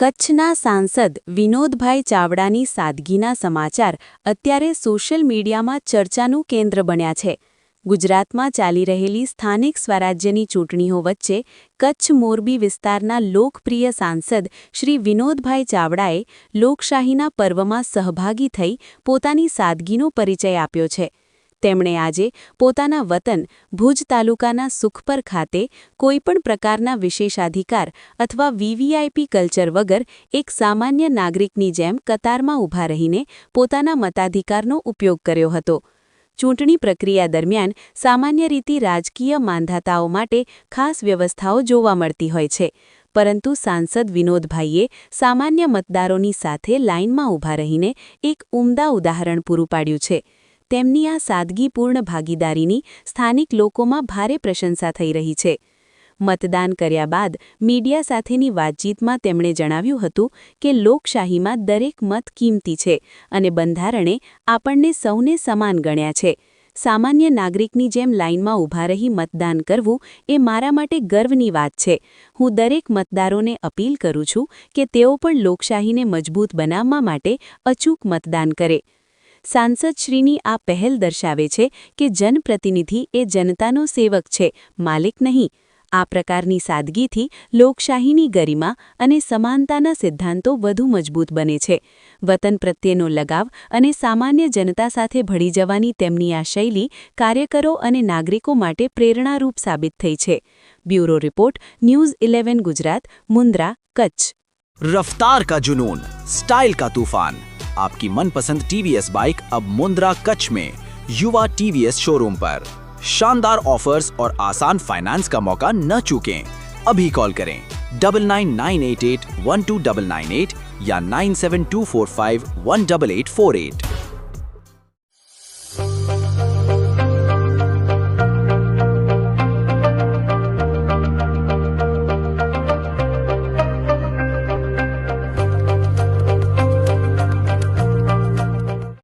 કચ્છના સાંસદ વિનોદભાઈ ચાવડાની સાદગીના સમાચાર અત્યારે સોશિયલ મીડિયામાં ચર્ચાનું કેન્દ્ર બન્યા છે. ગુજરાતમાં ચાલી રહેલી સ્થાનિક સ્વરાજ્યની ચૂંટણીઓ વચ્ચે કચ્છ મોરબી વિસ્તારના લોકપ્રિય સાંસદ શ્રી વિનોદભાઈ ચાવડાએ લોકશાહીના પર્વમાં સહભાગી થઈ પોતાની સાદગીનો પરિચય આપ્યો છે. તેમણે આજે પોતાના વતન ભુજ તાલુકાના સુખપર ખાતે કોઈપણ પ્રકારના વિશેષાધિકાર અથવા વીવીઆઈપી કલ્ચર વગર એક સામાન્ય નાગરિકની જેમ કતારમાં ઊભા રહીને પોતાના મતાધિકારનો ઉપયોગ કર્યો હતો. ચૂંટણી પ્રક્રિયા દરમિયાન સામાન્ય રીતે રાજકીય માંધાતાઓ માટે ખાસ વ્યવસ્થાઓ જોવા મળતી હોય છે, પરંતુ સાંસદ વિનોદભાઈએ સામાન્ય મતદારોની સાથે લાઇનમાં ઊભા રહીને એક ઉમદા ઉદાહરણ પૂરું પાડ્યું છે. તેમની આ સાદગીપૂર્ણ ભાગીદારીની સ્થાનિક લોકોમાં ભારે પ્રશંસા થઈ રહી છે. મતદાન કર્યા બાદ મીડિયા સાથેની વાતચીતમાં તેમણે જણાવ્યું હતું કે લોકશાહીમાં દરેક મત કિંમતી છે અને બંધારણે આપણને સૌને સમાન ગણ્યા છે. સામાન્ય નાગરિકની જેમ લાઇનમાં ઊભા રહી મતદાન કરવું એ મારા માટે ગર્વની વાત છે. હું દરેક મતદારોને અપીલ કરું છું કે તેઓ પણ લોકશાહીને મજબૂત બનાવવા માટે અચૂક મતદાન કરે. સાંસદશ્રીની આ પહેલ દર્શાવે છે કે જનપ્રતિનિધિ એ જનતાનો સેવક છે, માલિક નહીં. આ પ્રકારની સાદગીથી લોકશાહીની ગરિમા અને સમાનતાના સિદ્ધાંતો વધુ મજબૂત બને છે. વતન પ્રત્યેનો લગાવ અને સામાન્ય જનતા સાથે ભળી જવાની તેમની આ શૈલી કાર્યકરો અને નાગરિકો માટે પ્રેરણારૂપ સાબિત થઈ છે. Bureau report, news 11 Gujarat, Mundra, Kutch. रफ्तार का जुनून, स्टाइल का तूफान. आपकी मनपसंद टीवीएस बाइक अब मुंद्रा कच्छ में युवा टीवीएस शोरूम पर. शानदार ऑफर्स और आसान फाइनेंस का मौका न चूकें. अभी कॉल करें 9998812998 या 9724518848.